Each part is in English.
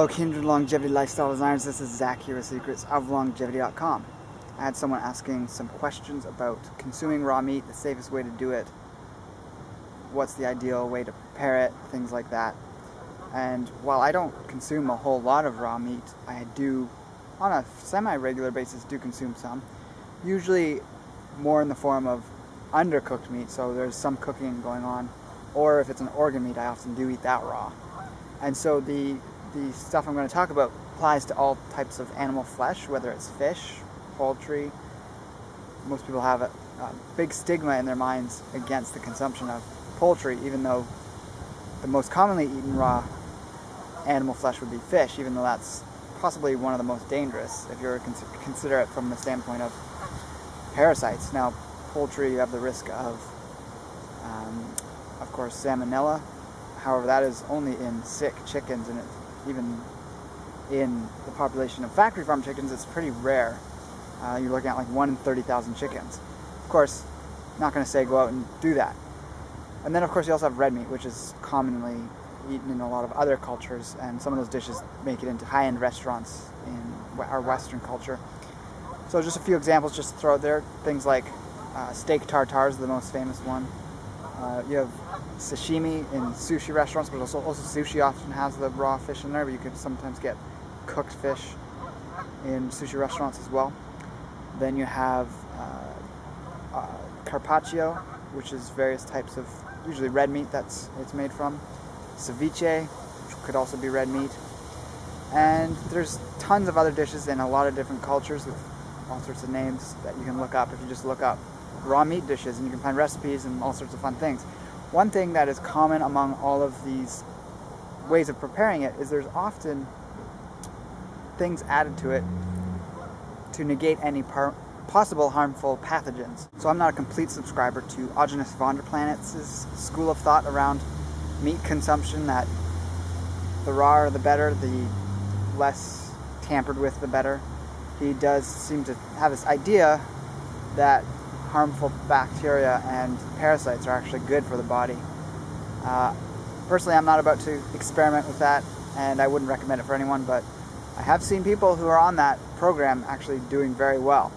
Hello kindred longevity lifestyle designers, this is Zach here with secretsoflongevity.com. I had someone asking some questions about consuming raw meat, the safest way to do it, what's the ideal way to prepare it, things like that. And while I don't consume a whole lot of raw meat, I do, on a semi-regular basis, do consume some. Usually more in the form of undercooked meat, so there's some cooking going on. Or if it's an organ meat, I often do eat that raw. And so the stuff I'm going to talk about applies to all types of animal flesh, whether it's fish, poultry. Most people have a big stigma in their minds against the consumption of poultry, even though the most commonly eaten raw animal flesh would be fish, even though that's possibly one of the most dangerous if you're consider it from the standpoint of parasites. Now, poultry, you have the risk of course, salmonella. However, that is only in sick chickens, and even in the population of factory farm chickens, it's pretty rare. You're looking at like 1 in 30,000 chickens. Of course, not going to say go out and do that. And then, of course, you also have red meat, which is commonly eaten in a lot of other cultures, and some of those dishes make it into high-end restaurants in our Western culture. So just a few examples just to throw out there. Things like steak tartare is the most famous one. You have sashimi in sushi restaurants, but also sushi often has the raw fish in there, but you can sometimes get cooked fish in sushi restaurants as well. Then you have carpaccio, which is various types of, usually red meat it's made from. Ceviche, which could also be red meat. And there's tons of other dishes in a lot of different cultures with all sorts of names that you can look up if you just look up raw meat dishes, and you can find recipes and all sorts of fun things. One thing that is common among all of these ways of preparing it is there's often things added to it to negate any possible harmful pathogens. So I'm not a complete subscriber to Ogenus von der Planet's school of thought around meat consumption, that the rawer the better, the less tampered with the better. He does seem to have this idea that harmful bacteria and parasites are actually good for the body. Personally, I'm not about to experiment with that, and I wouldn't recommend it for anyone, but I have seen people who are on that program actually doing very well.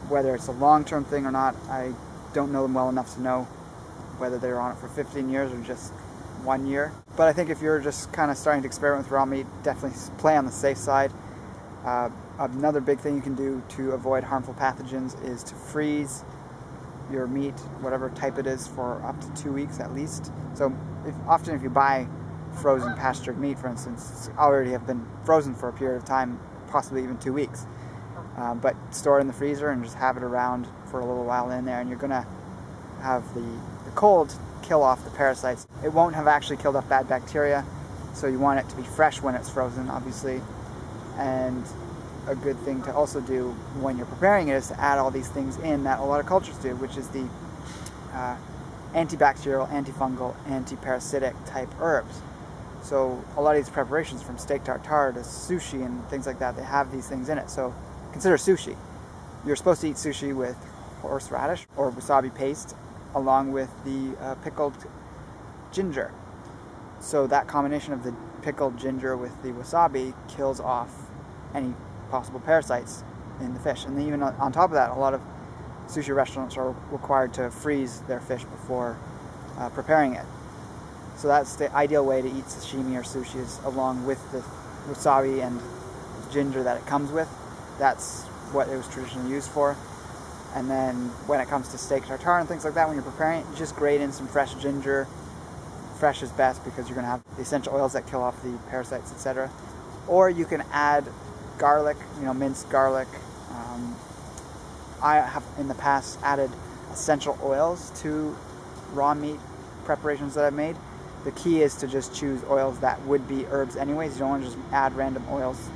Whether it's a long-term thing or not, I don't know them well enough to know whether they're on it for 15 years or just 1 year. But I think if you're just kind of starting to experiment with raw meat, definitely play on the safe side. Another big thing you can do to avoid harmful pathogens is to freeze your meat, whatever type it is, for up to 2 weeks at least. So often if you buy frozen pastured meat, for instance, it's already have been frozen for a period of time, possibly even 2 weeks. But store it in the freezer and just have it around for a little while in there, and you're going to have the cold kill off the parasites. It won't have actually killed off bad bacteria, so you want it to be fresh when it's frozen, obviously. And a good thing to also do when you're preparing it is to add all these things in that a lot of cultures do, which is the antibacterial, antifungal, antiparasitic type herbs. So a lot of these preparations, from steak tartare to sushi and things like that, they have these things in it. So consider sushi. You're supposed to eat sushi with horseradish or wasabi paste along with the pickled ginger. So that combination of the pickled ginger with the wasabi kills off any possible parasites in the fish. And then even on top of that, a lot of sushi restaurants are required to freeze their fish before preparing it. So that's the ideal way to eat sashimi or sushi, is along with the wasabi and ginger that it comes with. That's what it was traditionally used for. And then when it comes to steak tartare and things like that, when you're preparing it, you just grate in some fresh ginger. Fresh is best because you're going to have the essential oils that kill off the parasites, etc. Or you can add garlic, minced garlic. I have in the past added essential oils to raw meat preparations that I've made. The key is to just choose oils that would be herbs anyways. You don't want to just add random oils.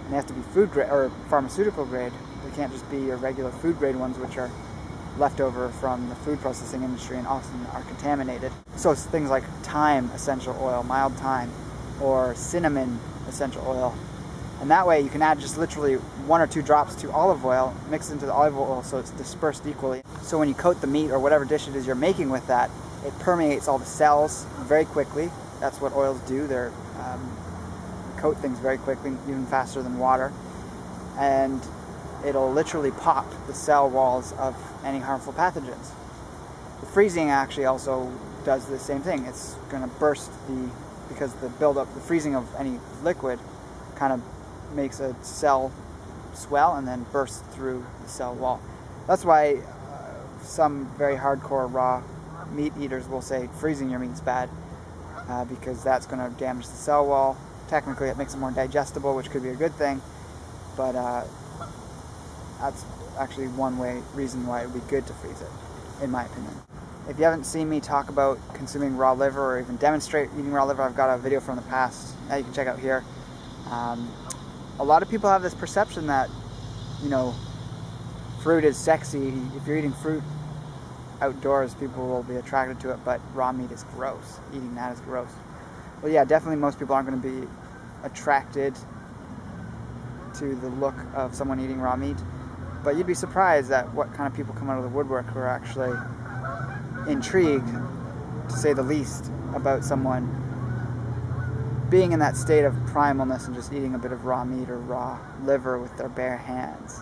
And they have to be food grade or pharmaceutical grade. They can't just be your regular food grade ones, which are leftover from the food processing industry and often are contaminated. So it's things like thyme essential oil, mild thyme, or cinnamon essential oil. And that way you can add just literally 1 or 2 drops to olive oil, mix into the olive oil so it's dispersed equally. So when you coat the meat or whatever dish it is you're making with that, it permeates all the cells very quickly. That's what oils do. They're coat things very quickly, even faster than water, and it'll literally pop the cell walls of any harmful pathogens. The freezing actually also does the same thing. It's going to burst because the freezing of any liquid kind of makes a cell swell and then burst through the cell wall. That's why some very hardcore raw meat eaters will say freezing your meat's bad, because that's going to damage the cell wall. Technically it makes it more digestible, which could be a good thing, but that's actually one reason why it would be good to freeze it, in my opinion. If you haven't seen me talk about consuming raw liver or even demonstrate eating raw liver, I've got a video from the past that you can check out here. A lot of people have this perception that, you know, fruit is sexy. If you're eating fruit outdoors, people will be attracted to it, but raw meat is gross. Eating that is gross. Well, yeah, definitely most people aren't going to be attracted to the look of someone eating raw meat, but you'd be surprised at what kind of people come out of the woodwork who are actually intrigued, to say the least, about someone being in that state of primalness and just eating a bit of raw meat or raw liver with their bare hands.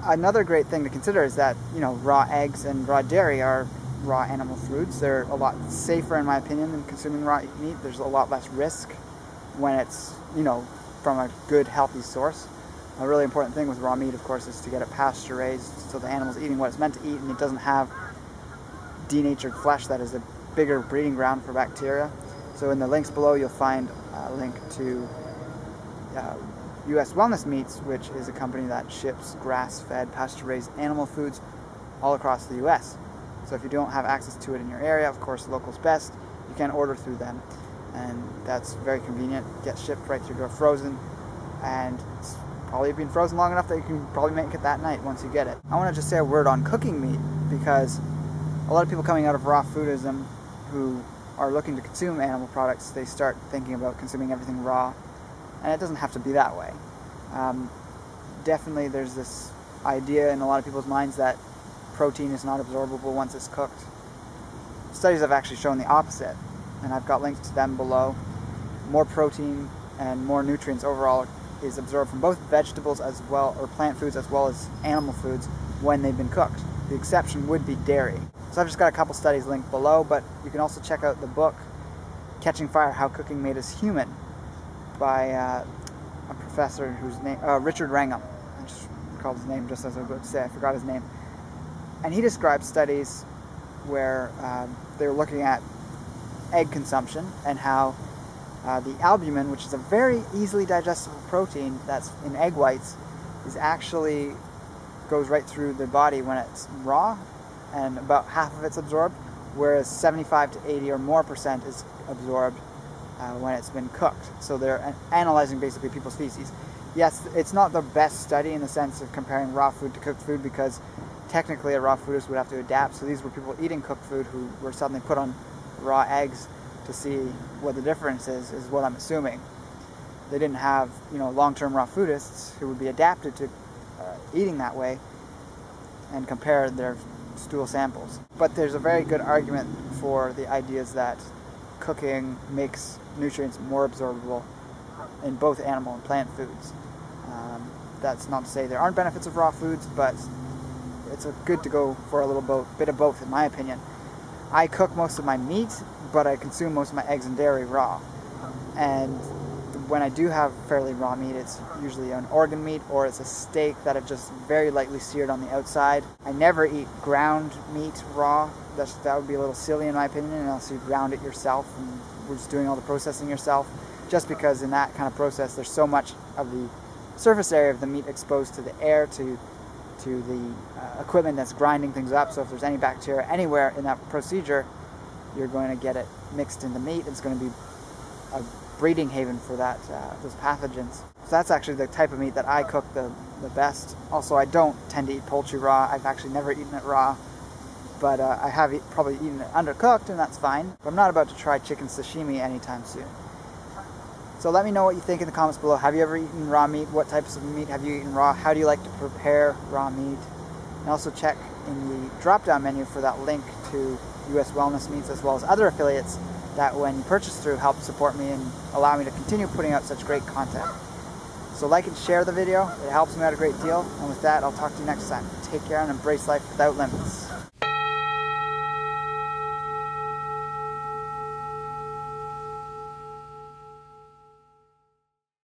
Another great thing to consider is that, you know, raw eggs and raw dairy are raw animal foods. They're a lot safer, in my opinion, than consuming raw meat. There's a lot less risk when it's, you know, from a good, healthy source. A really important thing with raw meat, of course, is to get it pasture raised so the animal's eating what it's meant to eat and it doesn't have denatured flesh that is a bigger breeding ground for bacteria. So in the links below you'll find a link to US Wellness Meats, which is a company that ships grass-fed, pasture-raised animal foods all across the US. So if you don't have access to it in your area, of course local's best, you can order through them. And that's very convenient. It gets shipped right to your door frozen, and it's probably been frozen long enough that you can probably make it that night once you get it. I want to just say a word on cooking meat, because a lot of people coming out of raw foodism who are looking to consume animal products, they start thinking about consuming everything raw, and it doesn't have to be that way. Definitely there's this idea in a lot of people's minds that protein is not absorbable once it's cooked. Studies have actually shown the opposite, and I've got links to them below. More protein and more nutrients overall is absorbed from both vegetables as well, or plant foods as well as animal foods, when they've been cooked. The exception would be dairy. So I've just got a couple studies linked below, but you can also check out the book Catching Fire: How Cooking Made Us Human by a professor whose name, Richard Wrangham. I just recalled his name just as I was about to say, I forgot his name. And he describes studies where they were looking at egg consumption and how the albumin, which is a very easily digestible protein that's in egg whites, is actually goes right through the body when it's raw, and about half of it's absorbed, whereas 75 to 80 or more % is absorbed when it's been cooked. So they're analyzing basically people's feces. Yes, it's not the best study in the sense of comparing raw food to cooked food, because technically a raw foodist would have to adapt. So these were people eating cooked food who were suddenly put on raw eggs to see what the difference is what I'm assuming. They didn't have, you know, long-term raw foodists who would be adapted to eating that way and compare their stool samples. But there's a very good argument for the ideas that cooking makes nutrients more absorbable in both animal and plant foods. That's not to say there aren't benefits of raw foods, but it's good to go for a little bit of both, in my opinion. I cook most of my meat, but I consume most of my eggs and dairy raw. And when I do have fairly raw meat, it's usually an organ meat, or it's a steak that I've just very lightly seared on the outside. I never eat ground meat raw. That would be a little silly in my opinion, unless you ground it yourself and we're just doing all the processing yourself. Just because in that kind of process, there's so much of the surface area of the meat exposed to the air, to the equipment that's grinding things up. So if there's any bacteria anywhere in that procedure, you're going to get it mixed in the meat. It's going to be a breeding haven for that those pathogens. So that's actually the type of meat that I cook the best. Also, I don't tend to eat poultry raw. I've actually never eaten it raw, but I have probably eaten it undercooked, and that's fine. But I'm not about to try chicken sashimi anytime soon. So let me know what you think in the comments below. Have you ever eaten raw meat? What types of meat have you eaten raw? How do you like to prepare raw meat? And also check in the drop-down menu for that link to US Wellness Meats as well as other affiliates that when you purchase through help support me and allow me to continue putting out such great content. So like and share the video, it helps me out a great deal. And with that, I'll talk to you next time. Take care and embrace life without limits.